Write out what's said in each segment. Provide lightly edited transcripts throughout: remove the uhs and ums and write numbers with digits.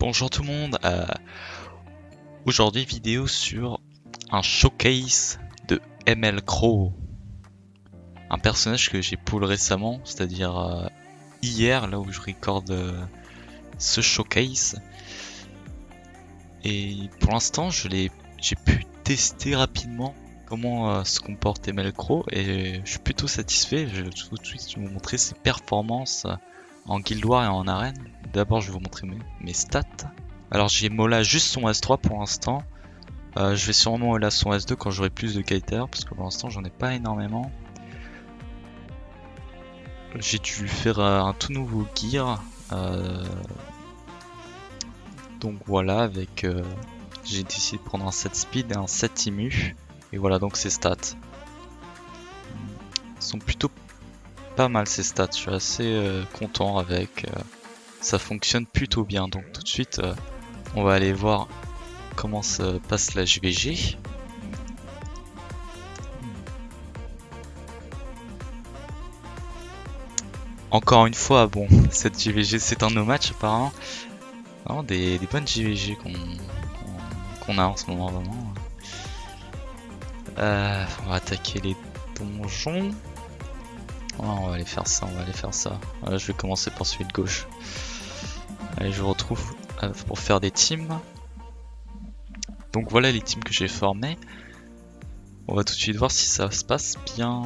Bonjour tout le monde, aujourd'hui vidéo sur un showcase de ML Crow, un personnage que j'ai pull récemment, c'est-à-dire hier, là où je recorde ce showcase. Et pour l'instant j'ai pu tester rapidement comment se comporte ML Crow et je suis plutôt satisfait. Je vais tout de suite vous montrer ses performances en Guild Wars et en arène. D'abord je vais vous montrer mes stats. Alors j'ai Mola juste son S3 pour l'instant. Je vais sûrement Mola son S2 quand j'aurai plus de kiter parce que pour l'instant j'en ai pas énormément. J'ai dû faire un tout nouveau gear. Donc voilà, avec j'ai décidé de prendre un 7 speed et un 7 immu. Et voilà donc ses stats. Sont plutôt pas mal ces stats, je suis assez content avec. Ça fonctionne plutôt bien. Donc tout de suite on va aller voir comment se passe la JVG. Encore une fois, bon, cette JVG c'est un no match apparemment. Vraiment des bonnes JVG qu'on a en ce moment vraiment. On va attaquer les donjons. Oh, on va aller faire ça, Voilà, je vais commencer par celui de gauche. Allez, je vous retrouve pour faire des teams. Donc voilà les teams que j'ai formés. On va tout de suite voir si ça se passe bien.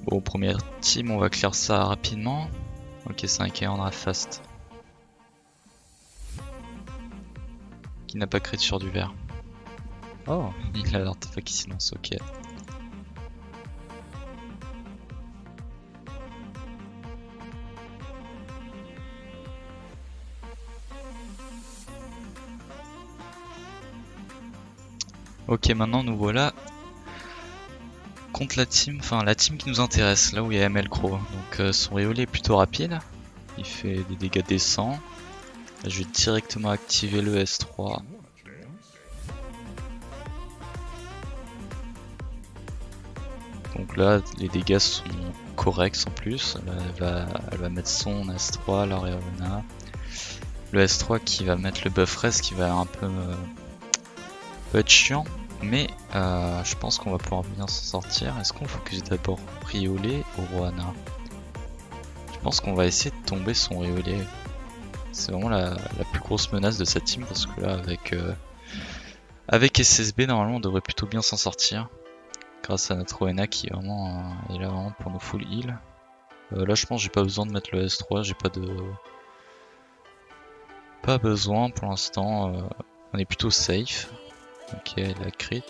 Bon, première team, on va clear ça rapidement. Ok, c'est un Kaendra fast. Qui n'a pas créature du vert. Oh, il a l'artefact qui silence, ok. Ok, maintenant nous voilà contre la team qui nous intéresse, là où il y a ML Crow. Donc son Riolet est plutôt rapide, il fait des dégâts décents. Là, je vais directement activer le S3. Donc là, les dégâts sont corrects en plus. Là, elle va mettre son S3, la Reona. Le S3 qui va mettre le buff rest, qui va un peu être chiant. Mais je pense qu'on va pouvoir bien s'en sortir. Est-ce qu'on focus d'abord Riolet ou Roana? Je pense qu'on va essayer de tomber son Riolet. C'est vraiment la plus grosse menace de cette team parce que là avec SSB normalement on devrait plutôt bien s'en sortir. Grâce à notre Roana qui est vraiment est là vraiment pour nous full heal. Là je pense que j'ai pas besoin de mettre le S3, j'ai pas besoin pour l'instant. On est plutôt safe. Ok, la crit.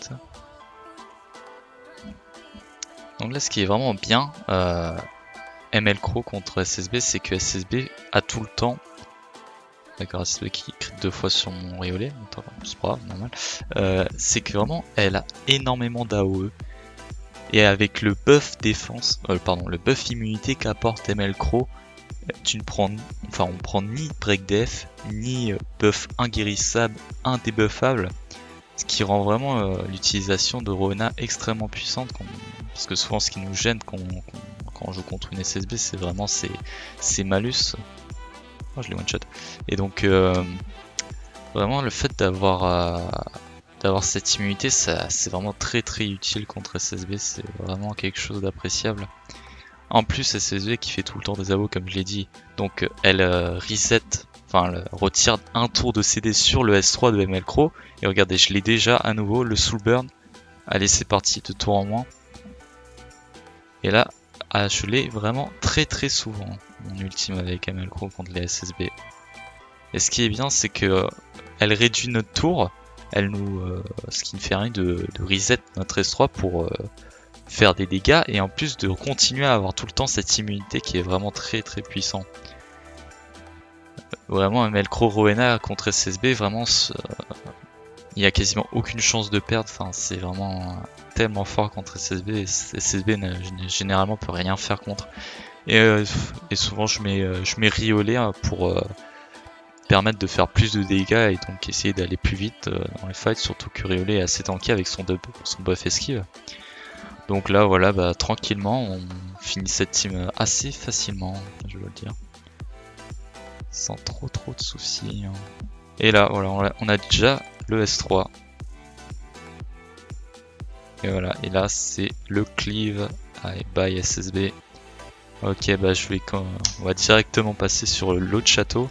Donc là ce qui est vraiment bien ML Crow contre SSB, c'est que SSB a tout le temps. D'accord, SSB qui crit 2 fois sur mon Riolet, c'est pas grave, normal. C'est que vraiment elle a énormément d'AOE. Et avec le buff défense, le buff immunité qu'apporte ML Crow, on prend ni break def, ni buff inguérissable, indébuffable. Ce qui rend vraiment l'utilisation de Roana extrêmement puissante, parce que souvent ce qui nous gêne quand on joue contre une SSB, c'est vraiment ses malus. Oh, je l'ai one shot. Et donc vraiment le fait d'avoir cette immunité, c'est vraiment très utile contre SSB, c'est vraiment quelque chose d'appréciable. En plus SSB qui fait tout le temps des AO comme je l'ai dit, donc elle reset. Elle retire un tour de CD sur le S3 de ML Crow. Et regardez, je l'ai déjà à nouveau, le Soul Burn. Allez, c'est parti, 2 tours en moins. Et là, je l'ai vraiment très souvent, mon ultime avec ML Crow contre les SSB. Et ce qui est bien, c'est que elle réduit notre tour. Ce qui ne fait rien de reset notre S3 pour faire des dégâts. Et en plus de continuer à avoir tout le temps cette immunité qui est vraiment très puissant. Vraiment ML Crow Roena contre SSB, vraiment il n'y a quasiment aucune chance de perdre, c'est vraiment tellement fort contre SSB et SSB généralement peut rien faire contre. Et souvent je mets Riolet pour permettre de faire plus de dégâts et donc essayer d'aller plus vite dans les fights, surtout que Riolet est assez tanky avec son buff esquive. Donc là voilà, bah, tranquillement on finit cette team assez facilement, je dois le dire. Sans trop de soucis. Hein. Et là voilà, on a déjà le S3. Et voilà, et là c'est le cleave by SSB. Ok, bah on va directement passer sur l'autre château.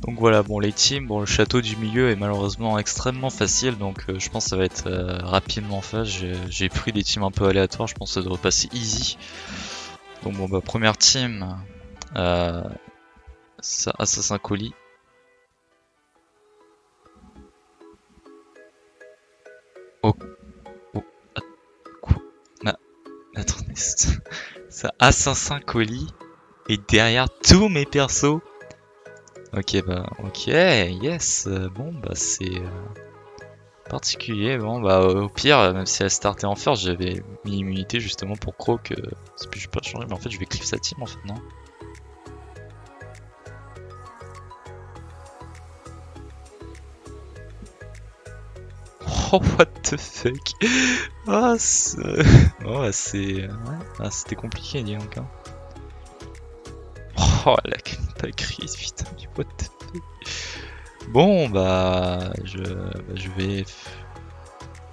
Donc voilà, bon les teams, bon le château du milieu est malheureusement extrêmement facile, donc je pense que ça va être rapidement fait. J'ai pris des teams un peu aléatoires, je pense que ça devrait passer easy. Donc bon bah première team, ça Assassin Colis. Oh, quoi? Attendez, ça Assassin Colis et derrière tous mes persos. Ok bah ok, yes, bon bah c'est particulier. Bon bah au pire, même si elle startait en first, j'avais mis immunité justement pour Croc. C'est plus je peux pas changer, mais en fait je vais cliff sa team en fait, non? Oh what the fuck. Ah oh, bah, c'est... Ah, c'était compliqué dis donc hein. Oh la crise putain, what the fuck. Bon bah je vais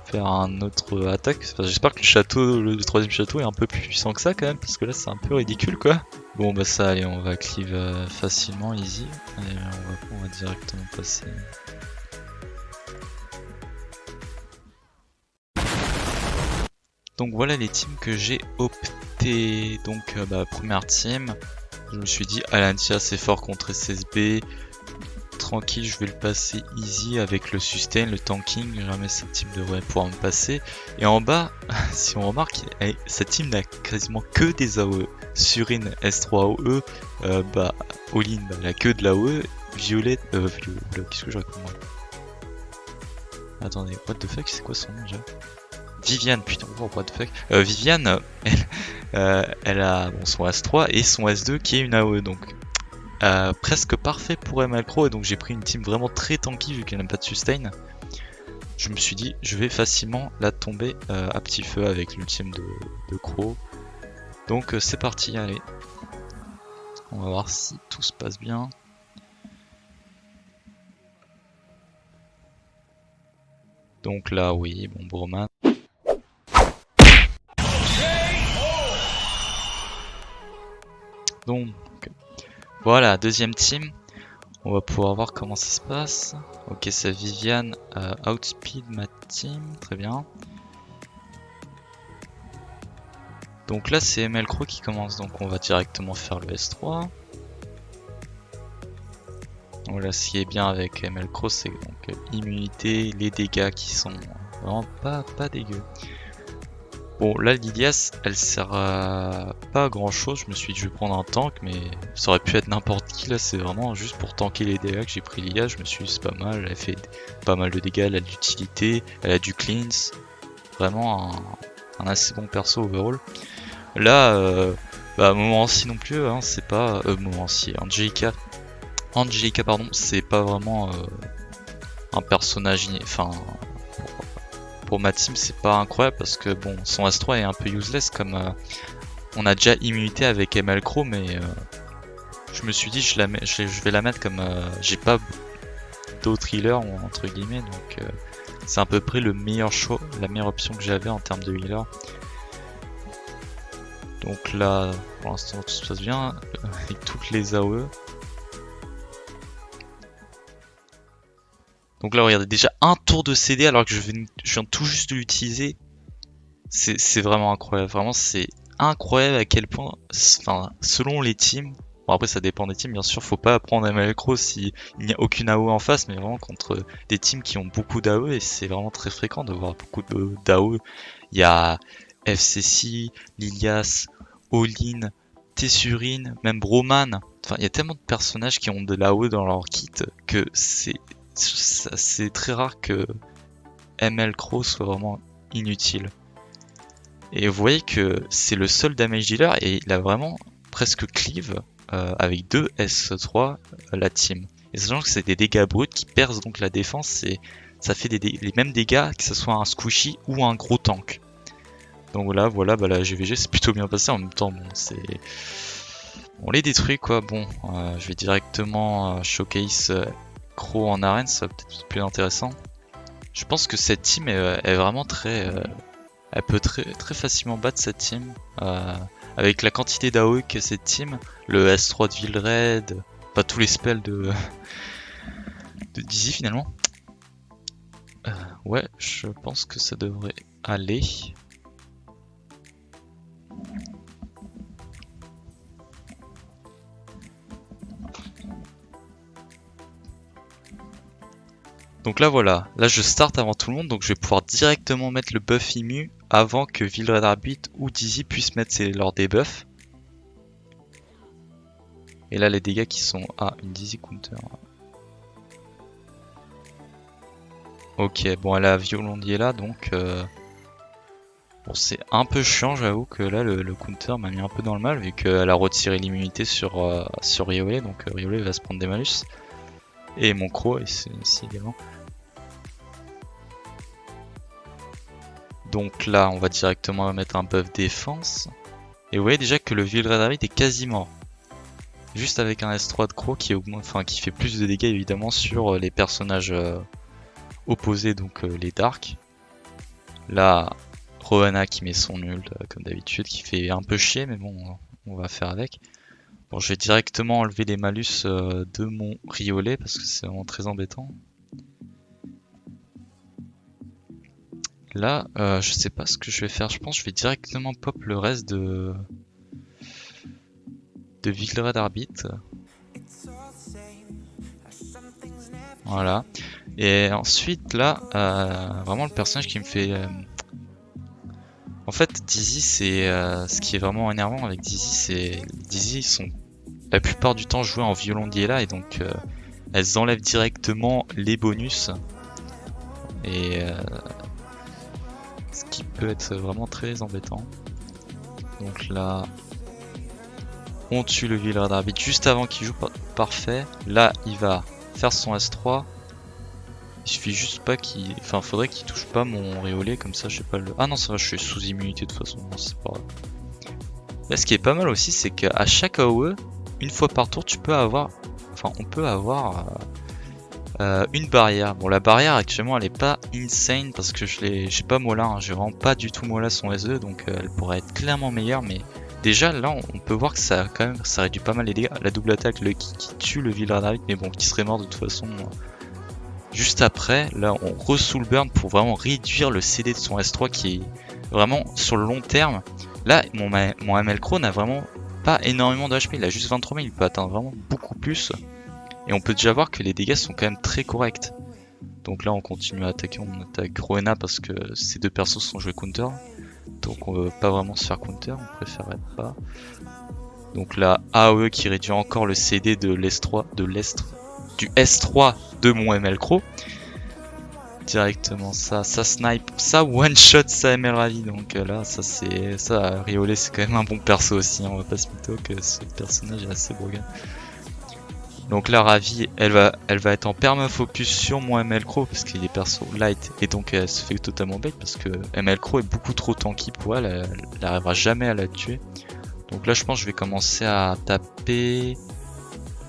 faire un autre attaque. Enfin, j'espère que le troisième château est un peu plus puissant que ça quand même, parce que là c'est un peu ridicule quoi. Bon bah ça allez, on va cleave facilement, easy. Et on va directement passer. Donc voilà les teams que j'ai opté. Donc bah, première team, je me suis dit Alantia c'est fort contre SSB. Tranquille, je vais le passer easy avec le sustain, le tanking, jamais cette team devrait pouvoir me passer. Et en bas, si on remarque, cette team n'a quasiment que des AOE. Surine S3 AOE, bah All-in, bah, elle a que de l'AOE, Violet, qu'est-ce que je raconte moi? Attendez, what the fuck, c'est quoi son nom déjà? Viviane, putain, what the fuck. Viviane, elle a bon, son S3 et son S2 qui est une AOE, donc presque parfait pour MLCro, et donc j'ai pris une team vraiment très tanky vu qu'elle n'a pas de sustain. Je me suis dit, je vais facilement la tomber à petit feu avec l'ultime de Crow. Donc c'est parti, allez. On va voir si tout se passe bien. Donc là, oui, bon, Broman. Donc, voilà, deuxième team. On va pouvoir voir comment ça se passe. Ok, c'est Viviane outspeed ma team, très bien. Donc là, c'est MLCro qui commence, donc on va directement faire le S3. Voilà, ce qui est bien avec MLCro, c'est donc immunité, les dégâts qui sont vraiment pas dégueux. Bon, là, Lilias, elle sert à pas à grand chose. Je me suis dit, je vais prendre un tank, mais ça aurait pu être n'importe qui. Là, c'est vraiment juste pour tanker les dégâts que j'ai pris Lilias. Je me suis dit, c'est pas mal. Elle fait pas mal de dégâts, elle a de l'utilité, elle a du cleanse. Vraiment un assez bon perso overall. Là, bah, Montmorency non plus, hein, c'est pas. Montmorency, Angelica, pardon, c'est pas vraiment un personnage. Enfin. Pour ma team c'est pas incroyable parce que bon son S3 est un peu useless comme on a déjà immunité avec MLCro, mais je me suis dit je vais la mettre comme j'ai pas d'autres healers entre guillemets, donc c'est à peu près le meilleur choix, la meilleure option que j'avais en termes de healer. Donc là pour l'instant tout se passe bien avec toutes les AOE. Donc là regardez, déjà un tour de CD alors que je viens tout juste de l'utiliser. C'est vraiment incroyable, vraiment c'est incroyable à quel point, enfin selon les teams, bon après ça dépend des teams bien sûr, faut pas prendre MLCro s'il n'y a aucune AOE en face, mais vraiment contre des teams qui ont beaucoup d'AOE, et c'est vraiment très fréquent de voir beaucoup d'AOE. Il y a FCC, Lilias, All-in, Tessurine, même Broman, enfin il y a tellement de personnages qui ont de l'AOE dans leur kit que c'est très rare que MLCro soit vraiment inutile. Et vous voyez que c'est le seul damage dealer et il a vraiment presque cleave avec 2 S3 la team. Et sachant que c'est des dégâts bruts qui percent donc la défense, et ça fait les mêmes dégâts que ce soit un squishy ou un gros tank. Donc là, voilà, bah la GVG c'est plutôt bien passé. En même temps, bon, c'est... On les détruit quoi. Bon, je vais directement showcase Crow en arène, ça va peut-être être plus intéressant. Je pense que cette team est vraiment très... elle peut très facilement battre cette team. Avec la quantité d'AOE que cette team, le S3 de Villered, pas tous les spells de Dizzy finalement. Ouais, je pense que ça devrait aller. Donc là voilà, là je start avant tout le monde, donc je vais pouvoir directement mettre le buff immu avant que Villered Arbitre ou Dizzy puissent mettre leurs debuffs. Et là les dégâts qui sont... Ah, une Dizzy counter. Ok, bon elle a Violondier là, donc... Bon, c'est un peu chiant, j'avoue que là le counter m'a mis un peu dans le mal vu qu'elle a retiré l'immunité sur Riolet, donc Riolet va se prendre des malus. Et mon Crow ici également. Donc là on va directement mettre un buff défense. Et vous voyez déjà que le Villered Arbitre est quasi mort. Juste avec un S3 de Crow qui augmente, enfin qui fait plus de dégâts évidemment sur les personnages opposés, donc les Dark. Là, Rohanna qui met son ult comme d'habitude, qui fait un peu chier, mais bon, on va faire avec. Bon, je vais directement enlever les malus de mon Riolet parce que c'est vraiment très embêtant. Là, je sais pas ce que je vais faire. Je pense que je vais directement pop le reste de Villered Arbitre. Voilà. Et ensuite, là, vraiment le personnage qui me fait... En fait, Dizzy, c'est... ce qui est vraiment énervant avec Dizzy, c'est... Dizzy, ils sont la plupart du temps joués en Violondier là, et donc elles enlèvent directement les bonus. Et... ce qui peut être vraiment très embêtant. Donc là... On tue le Villered Arbitre juste avant qu'il joue, parfait. Là, il va faire son S3. Il suffit juste pas qu'il... Enfin, faudrait qu'il touche pas mon Riolet, comme ça je sais pas le... Ah non, ça va, je suis sous immunité de toute façon, c'est pas grave. Là, ce qui est pas mal aussi, c'est qu'à chaque AOE, une fois par tour, tu peux avoir... Enfin, on peut avoir une barrière. Bon, la barrière, actuellement, elle est pas insane, parce que j'ai pas Mola, hein. J'ai vraiment pas du tout Mola son SE, donc elle pourrait être clairement meilleure, mais... Déjà là on peut voir que ça quand même ça réduit pas mal les dégâts. La double attaque, le qui tue le Villered Arbitre, mais bon qui serait mort de toute façon. Juste après, là on re-soul burn pour vraiment réduire le CD de son S3 qui est vraiment sur le long terme. Là mon ML Crow n'a vraiment pas énormément de HP, il a juste 23 000, il peut atteindre vraiment beaucoup plus. Et on peut déjà voir que les dégâts sont quand même très corrects. Donc là on continue à attaquer, on attaque Rohanna parce que ces deux persos sont joués counter. Donc on veut pas vraiment se faire counter, on préférerait pas. Donc là, AOE qui réduit encore le CD de l'S3, du S3 de mon ML Crow. Directement ça snipe, ça one shot, ça ML Ravi. Donc là, ça Riolet c'est quand même un bon perso aussi, hein, on va pas se mytho que ce personnage est assez broken. Donc là, Ravi, elle va être en perma-focus sur mon ML Crow parce qu'il est perso light et donc elle se fait totalement bait parce que ML Crow est beaucoup trop tanky pour elle, elle n'arrivera jamais à la tuer. Donc là, je pense que je vais commencer à taper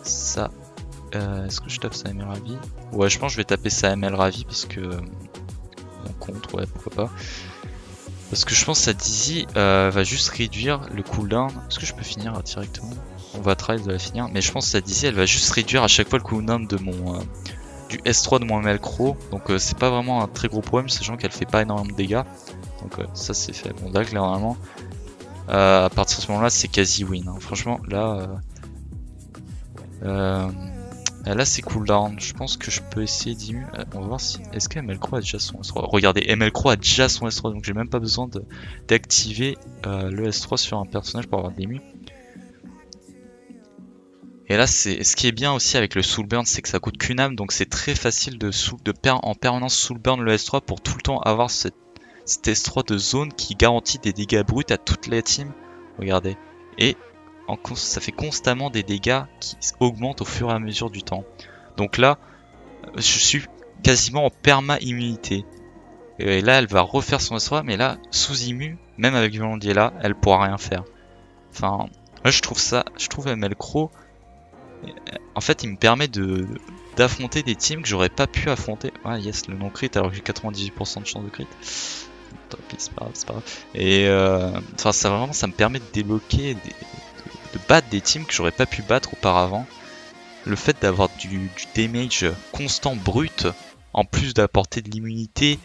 ça. Est-ce que je tape ça ML Ravi? Ouais, je pense que je vais taper ça ML Ravi parce que on compte, ouais, pourquoi pas. Parce que je pense que sa Dizzy va juste réduire le cooldown. Est-ce que je peux finir directement? On va try de la finir, mais je pense que sa Dizzy elle va juste réduire à chaque fois le cooldown de mon du S3 de mon ML Crow. Donc c'est pas vraiment un très gros problème, sachant qu'elle fait pas énormément de dégâts. Donc ça c'est fait. Bon là clairement à partir de ce moment là c'est quasi win, hein. Franchement là là c'est cooldown. Je pense que je peux essayer d'immu. On va voir si... Est-ce que ML Crow a déjà son S3? Regardez, ML Crow a déjà son S3, donc j'ai même pas besoin d'activer le S3 sur un personnage pour avoir des immu. Et là, ce qui est bien aussi avec le soul burn, c'est que ça coûte qu'une âme, donc c'est très facile en permanence soul burn le S3 pour tout le temps avoir cet S3 de zone qui garantit des dégâts bruts à toute la team. Regardez. Et ça fait constamment des dégâts qui augmentent au fur et à mesure du temps. Donc là, je suis quasiment en perma immunité. Et là, elle va refaire son S3, mais là, sous immu, même avec Violondier là, elle pourra rien faire. Enfin, moi je trouve ML Crow, en fait il me permet d'affronter des teams que j'aurais pas pu affronter. Ah yes, le non crit alors que j'ai 98% de chance de crit. Tant pis, c'est pas grave, c'est pas grave. Et enfin ça me permet de débloquer, de battre des teams que j'aurais pas pu battre auparavant. Le fait d'avoir du damage constant brut, en plus d'apporter de l'immunité,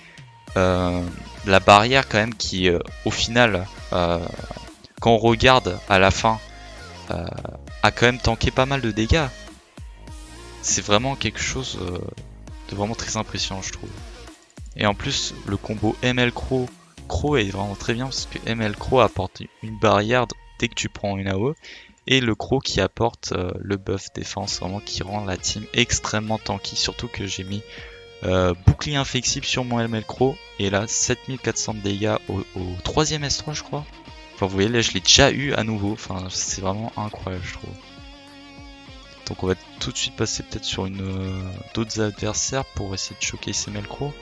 la barrière quand même qui au final quand on regarde à la fin a quand même tanké pas mal de dégâts. C'est vraiment quelque chose de vraiment très impressionnant je trouve. Et en plus le combo ML Crow est vraiment très bien parce que ML Crow apporte une barrière dès que tu prends une AOE et le Crow qui apporte le buff défense vraiment qui rend la team extrêmement tanky, surtout que j'ai mis bouclier inflexible sur mon ML Crow et là 7400 de dégâts au 3ème S3 je crois. Enfin vous voyez là je l'ai déjà eu à nouveau, enfin c'est vraiment incroyable je trouve. Donc on va tout de suite passer peut-être sur d'autres adversaires pour essayer de choquer ces ML Crow.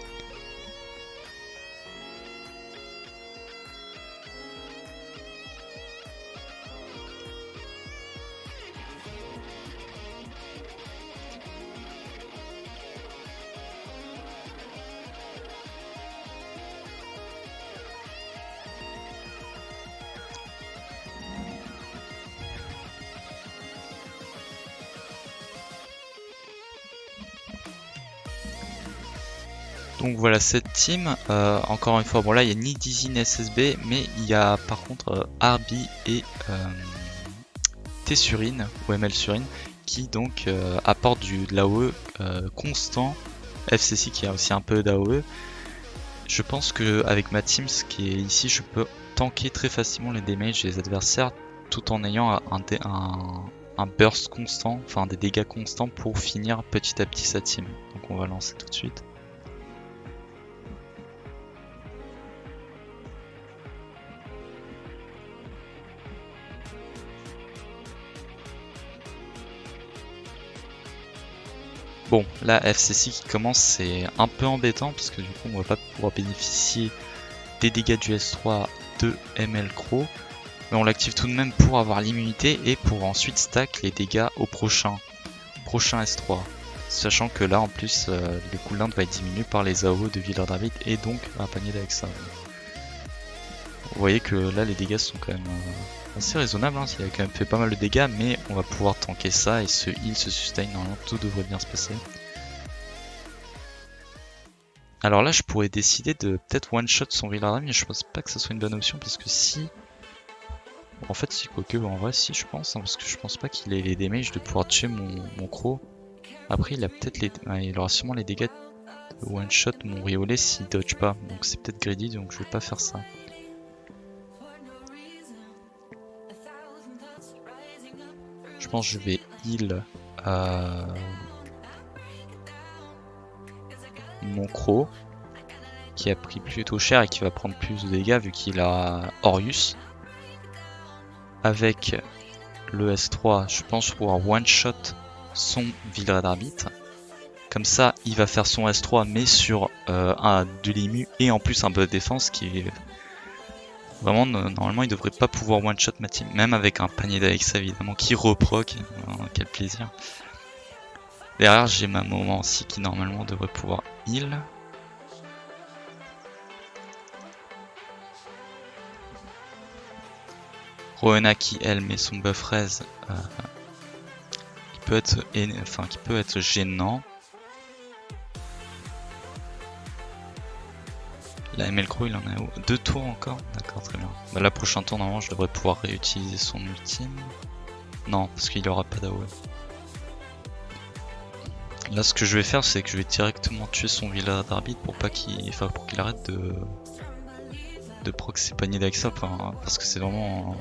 Donc voilà cette team, encore une fois, bon là il y a ni Dizzy ni SSB, mais il y a par contre Arby et T-Surine, ou ML Surine, qui donc apportent de l'AOE constant, FCC qui a aussi un peu d'AOE. Je pense que avec ma team, ce qui est ici, je peux tanker très facilement les damages des adversaires tout en ayant un burst constant, enfin des dégâts constants pour finir petit à petit sa team. Donc on va lancer tout de suite. Bon, là FCC qui commence, c'est un peu embêtant parce que du coup on va pas pouvoir bénéficier des dégâts du S3 de ML Crow, mais on l'active tout de même pour avoir l'immunité et pour ensuite stack les dégâts au prochain S3. Sachant que là en plus le cooldown va être diminué par les AO de Villard David et donc un panier d'Alexa. Vous voyez que là les dégâts sont quand même assez raisonnables, hein. Il a quand même fait pas mal de dégâts, mais on va pouvoir tanker ça et ce heal se sustain, normalement tout devrait bien se passer. Alors là je pourrais décider de peut-être one shot son Villarami, mais je pense pas que ça soit une bonne option parce que si... En fait si, quoique en vrai si je pense, hein, parce que je pense pas qu'il ait les damages de pouvoir tuer mon Crow. Après il a peut-être les... Ouais, il aura sûrement les dégâts de one shot mon Riolet s'il dodge pas, donc c'est peut-être greedy donc je vais pas faire ça. Je pense que je vais heal mon Crow qui a pris plutôt cher et qui va prendre plus de dégâts vu qu'il a Orius. Avec le S3, je pense pouvoir one shot son Vildred Arbitre. Comme ça, il va faire son S3 mais sur de l'immu et en plus un buff défense qui est vraiment normalement il devrait pas pouvoir one shot ma team, même avec un panier d'Alexa évidemment qui reproc. Quel plaisir. Derrière j'ai ma moment aussi qui normalement devrait pouvoir heal. Rowena qui elle met son buff raise qui peut être gênant. La ML Crow il en a 2 tours encore. D'accord, très bien. Bah là prochain tour normalement je devrais pouvoir réutiliser son ultime. Non, parce qu'il aura pas d'AOE. Là ce que je vais faire c'est que je vais directement tuer son Villa d'arbitre pour pas qu'il arrête de proc ses paniers d'Axa, parce que c'est vraiment...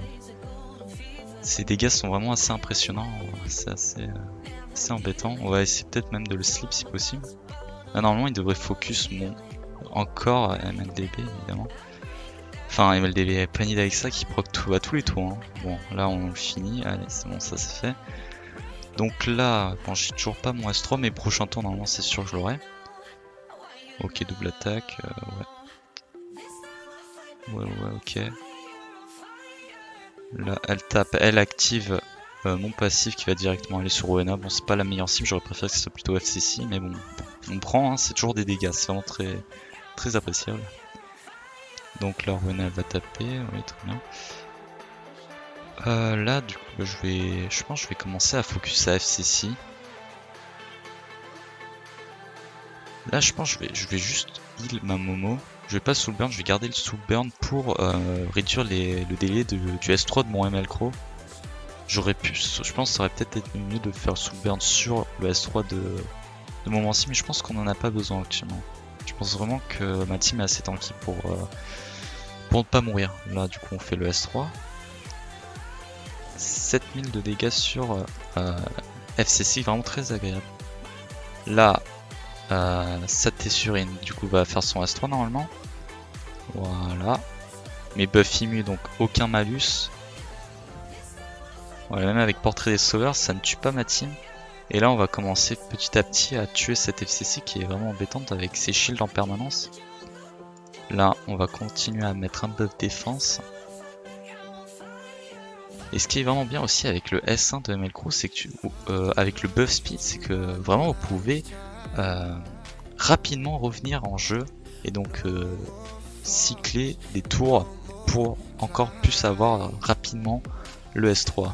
Ces dégâts sont vraiment assez impressionnants, c'est assez embêtant. On va essayer peut-être même de le slip si possible. Là normalement il devrait focus encore MLDB évidemment. Enfin MLDB panier d'Alexa qui proc à tous les tours. Hein. Bon là on le finit, allez c'est bon, ça c'est fait. Donc là, bon j'ai toujours pas mon S3 mais prochain tour normalement c'est sûr que je l'aurai. Ok, double attaque, ouais. Ouais, ok. Là, elle tape, elle active mon passif qui va directement aller sur Rowena. Bon, c'est pas la meilleure cible, j'aurais préféré que ce soit plutôt FCC, mais bon, on prend, hein, c'est toujours des dégâts, c'est vraiment très appréciable. Donc là, Rowena elle va taper, oui, très bien. Là, du coup, bah, je pense que je vais commencer à focus à FCC. Là, je pense que je vais juste heal ma Momo. Je vais pas soul burn, je vais garder le soul burn pour réduire le délai du S3 de mon ML Crow. J'aurais pu, je pense que ça aurait peut-être été mieux de faire soul burn sur le S3 de mon Mancy, mais je pense qu'on en a pas besoin actuellement. Je pense vraiment que ma team est assez tanky pour ne pas mourir. Là, du coup, on fait le S3. 7000 de dégâts sur FCC, vraiment très agréable. Là, Satesurine, du coup, va faire son S3 normalement. Voilà. Mes buffs immu, donc aucun malus. Voilà, même avec Portrait des Sauveurs, ça ne tue pas ma team. Et là, on va commencer petit à petit à tuer cette FCC qui est vraiment embêtante avec ses shields en permanence. Là, on va continuer à mettre un buff défense. Et ce qui est vraiment bien aussi avec le S1 de ML Crew, c'est que avec le buff speed, c'est que vraiment vous pouvez rapidement revenir en jeu et donc cycler des tours pour encore plus avoir rapidement le S3.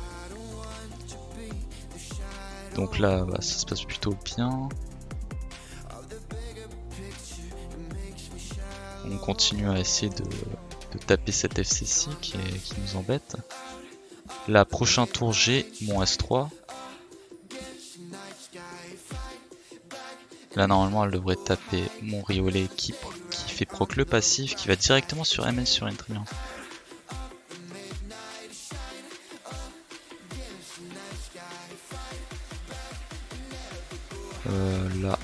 Donc là, bah, ça se passe plutôt bien. On continue à essayer de taper cette FCC qui nous embête. La prochain tour, j'ai mon S3. Là, normalement, elle devrait taper mon Riolet qui fait proc le passif, qui va directement sur ML sur une, très bien. Là,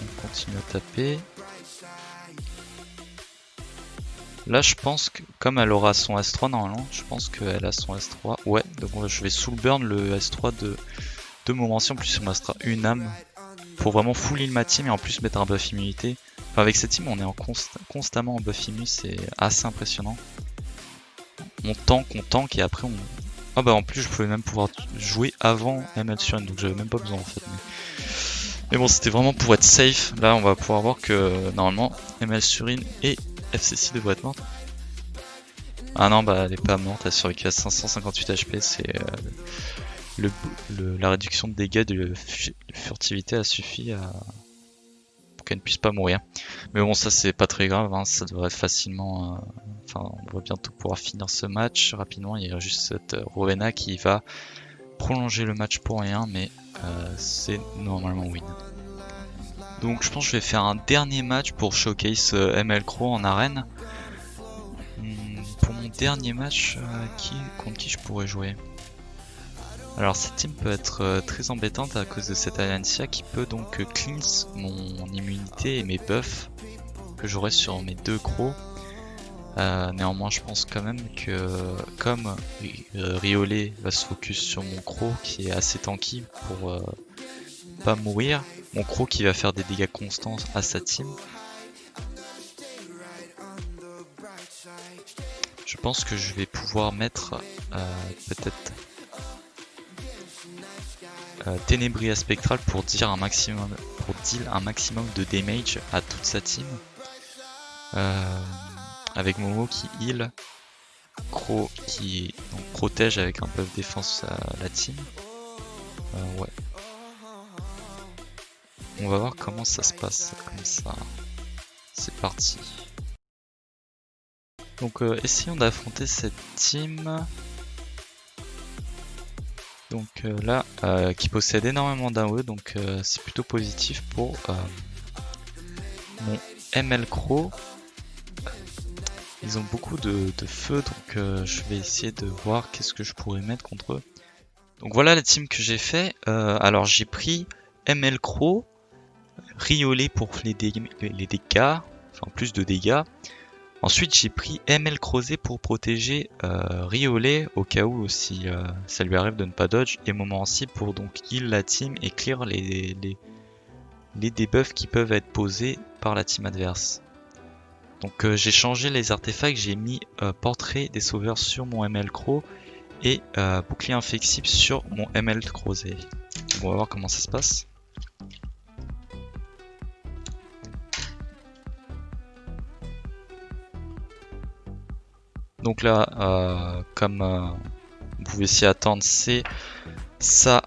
on continue à taper. Là, je pense que, comme elle aura son S3 normalement, je pense qu'elle a son S3. Ouais, donc je vais soul burn le S3 de Momancy. En plus, il me restera une âme pour vraiment full heal ma team et en plus mettre un buff immunité. Enfin, avec cette team, on est constamment en buff immu, c'est assez impressionnant. On tank et après on. Ah bah en plus, je pouvais même pouvoir jouer avant ML sur N, donc j'avais même pas besoin en fait. Mais bon, c'était vraiment pour être safe. Là, on va pouvoir voir que normalement, ML sur N et FCC devrait être morte. Ah non, bah elle est pas morte, elle survécu à 558 HP, c'est la réduction de dégâts de furtivité a suffi pour qu'elle ne puisse pas mourir. Mais bon, ça c'est pas très grave, hein, ça devrait facilement... Enfin, on devrait bientôt pouvoir finir ce match rapidement, il y a juste cette Rowena qui va prolonger le match pour rien, mais c'est normalement win. Donc je pense que je vais faire un dernier match pour showcase ML Crow en arène. Pour mon dernier match, contre qui je pourrais jouer? Alors cette team peut être très embêtante à cause de cette Alliancia qui peut donc cleanse mon immunité et mes buffs que j'aurai sur mes deux crocs. Néanmoins je pense quand même que comme Riolet va se focus sur mon croc qui est assez tanky pour pas mourir, mon croc qui va faire des dégâts constants à sa team. Je pense que je vais pouvoir mettre peut-être Ténébria Spectral pour deal un maximum de damage à toute sa team. Avec Momo qui heal, Crow qui donc, protège avec un buff défense à la team. Ouais. On va voir comment ça se passe comme ça. C'est parti. Donc essayons d'affronter cette team. Donc là, qui possède énormément d'AOE, donc c'est plutôt positif pour mon ML Crow. Ils ont beaucoup de feu, donc je vais essayer de voir qu'est-ce que je pourrais mettre contre eux. Donc voilà la team que j'ai fait. Alors j'ai pris ML Crow, Riolet pour les dégâts, enfin plus de dégâts. Ensuite j'ai pris ML Crozet pour protéger Riolet au cas où si ça lui arrive de ne pas dodge, et Momancy pour donc heal la team et clear les debuffs qui peuvent être posés par la team adverse. Donc j'ai changé les artefacts, j'ai mis portrait des sauveurs sur mon ML Crow et bouclier inflexible sur mon ML Crozet. On va voir comment ça se passe. Donc là, comme vous pouvez s'y attendre, c'est ça.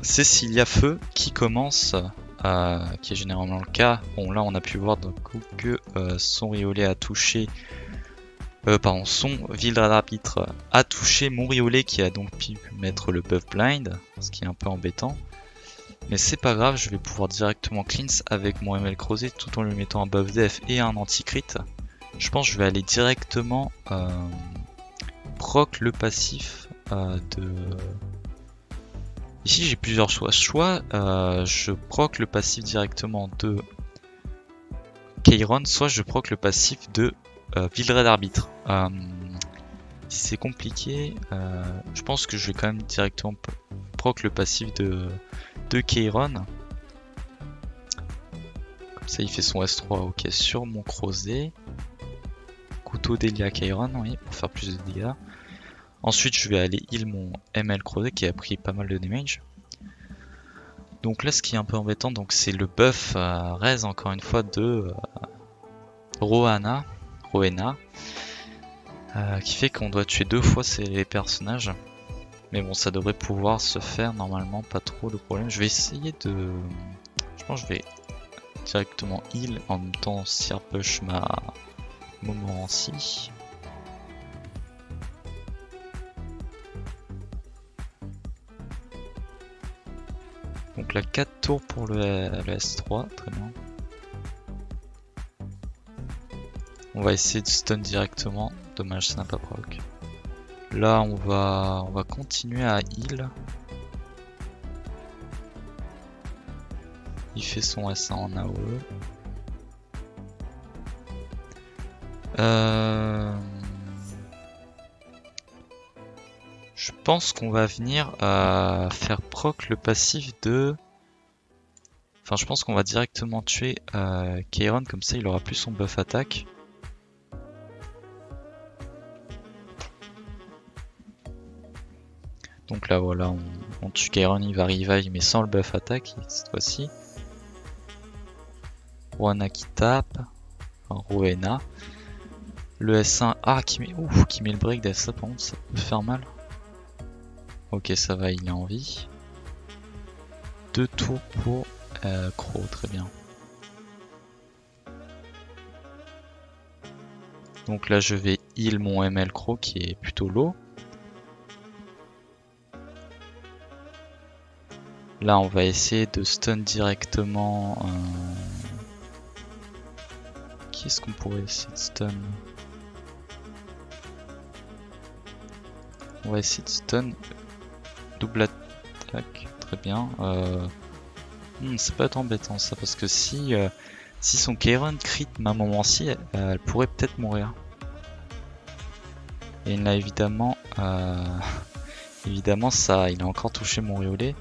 C'est s'il y a feu qui commence, qui est généralement le cas. Bon, là on a pu voir donc que son riolet a touché. Son Vildred arbitre a touché mon riolet qui a donc pu mettre le buff blind, ce qui est un peu embêtant. Mais c'est pas grave, je vais pouvoir directement cleanse avec mon ML Crozet tout en lui mettant un buff def et un anti-crit. Je pense que je vais aller directement proc le passif de... Ici j'ai plusieurs choix. Soit je proc le passif directement de Kayron, soit je proc le passif de Vildred arbitre. Si c'est compliqué, je pense que je vais quand même directement proc le passif de Kayron. Comme ça il fait son S3 ok sur mon Crozet. Couteau d'Elia Kayron, oui, pour faire plus de dégâts. Ensuite je vais aller heal mon ML Crozet qui a pris pas mal de damage. Donc là ce qui est un peu embêtant, donc c'est le buff raise encore une fois de Rowena, qui fait qu'on doit tuer 2 fois les personnages. Mais bon, ça devrait pouvoir se faire normalement, pas trop de problème. Je vais essayer de... Je pense que je vais directement heal en même temps Sear push ma Montmorency. Donc là 4 tours pour le S3, très bien. On va essayer de stun directement, dommage ça n'a pas proc. Là on va continuer à heal. Il fait son S1 en AOE. Je pense qu'on va venir faire proc le passif de... Enfin je pense qu'on va directement tuer Kayron, comme ça il aura plus son buff attaque. Donc là voilà, on tue Kayron, il va revive mais sans le buff attaque cette fois-ci. Rowena qui tape, enfin Rowena. Le S1, qui met le break death, ça par contre ça peut faire mal. Ok ça va, il est en vie. 2 tours pour Crow, très bien. Donc là je vais heal mon ML Crow qui est plutôt low. Là on va essayer de stun directement... Qui est-ce qu'on pourrait essayer de stun? On va essayer de stun. Double attaque, très bien. Ça peut être embêtant ça, parce que si son Kayron crit ma Montmorency, elle pourrait peut-être mourir. Et là évidemment, ça, il a encore touché mon riolet.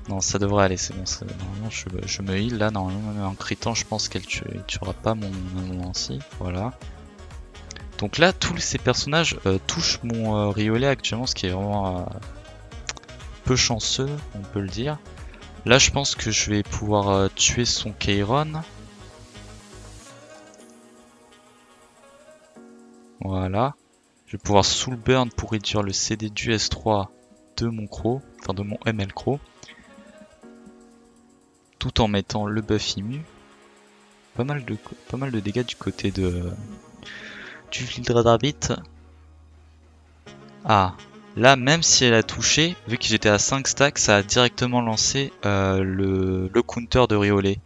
Non, ça devrait aller, c'est bon. Normalement, je me heal là. Normalement, en critant, je pense qu'elle tuera pas mon Montmorency. Voilà. Donc là, tous ces personnages touchent mon riolet actuellement, ce qui est vraiment peu chanceux, on peut le dire. Là, je pense que je vais pouvoir tuer son Kayron. Voilà. Je vais pouvoir soul burn pour réduire le CD du S3 de mon Crow, enfin de mon ML Crow. Tout en mettant le buff immu. Pas mal de dégâts du côté du Vildred arbitre. Là, même si elle a touché, vu que j'étais à 5 stacks, ça a directement lancé le counter de riolet.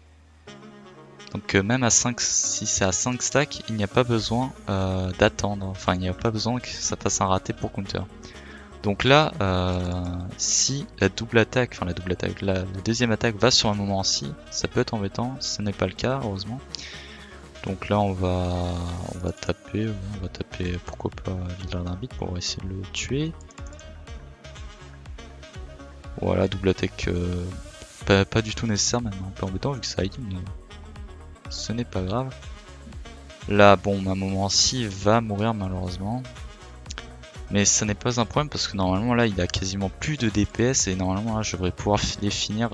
Donc même à 5, si c'est à 5 stacks, il n'y a pas besoin d'attendre. Enfin, il n'y a pas besoin que ça fasse un raté pour counter. Donc là, si la double attaque, la deuxième attaque va sur un Montmorency, ça peut être embêtant. Ce n'est pas le cas, heureusement. Donc là, on va taper, pourquoi pas Vildred arbitre pour essayer de le tuer. Voilà, double attaque, pas du tout nécessaire maintenant, un peu embêtant vu que ça heal, mais ce n'est pas grave. Là, bon, ma Montmorency va mourir malheureusement. Mais ça n'est pas un problème parce que normalement là il a quasiment plus de DPS et normalement là je devrais pouvoir les finir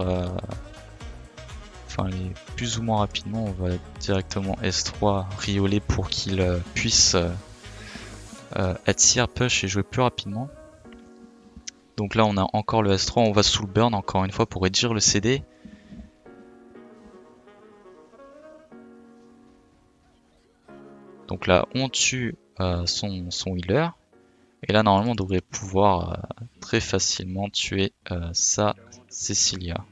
enfin les plus ou moins rapidement. On va directement S3 rioler pour qu'il puisse être seer push et jouer plus rapidement. Donc là on a encore le S3, on va sous le burn encore une fois pour réduire le CD. Donc là on tue son healer. Et là normalement on devrait pouvoir très facilement tuer sa Cecilia.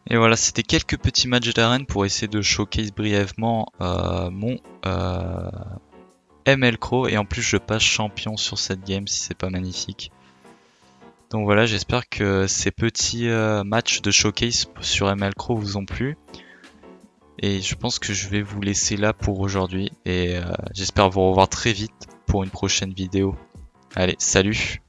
Et voilà, c'était quelques petits matchs d'arène pour essayer de showcase brièvement mon ML Crow. Et en plus je passe champion sur cette game si c'est pas magnifique. Donc voilà, j'espère que ces petits matchs de showcase sur ML Crow vous ont plu. Et je pense que je vais vous laisser là pour aujourd'hui. Et j'espère vous revoir très vite pour une prochaine vidéo. Allez, salut!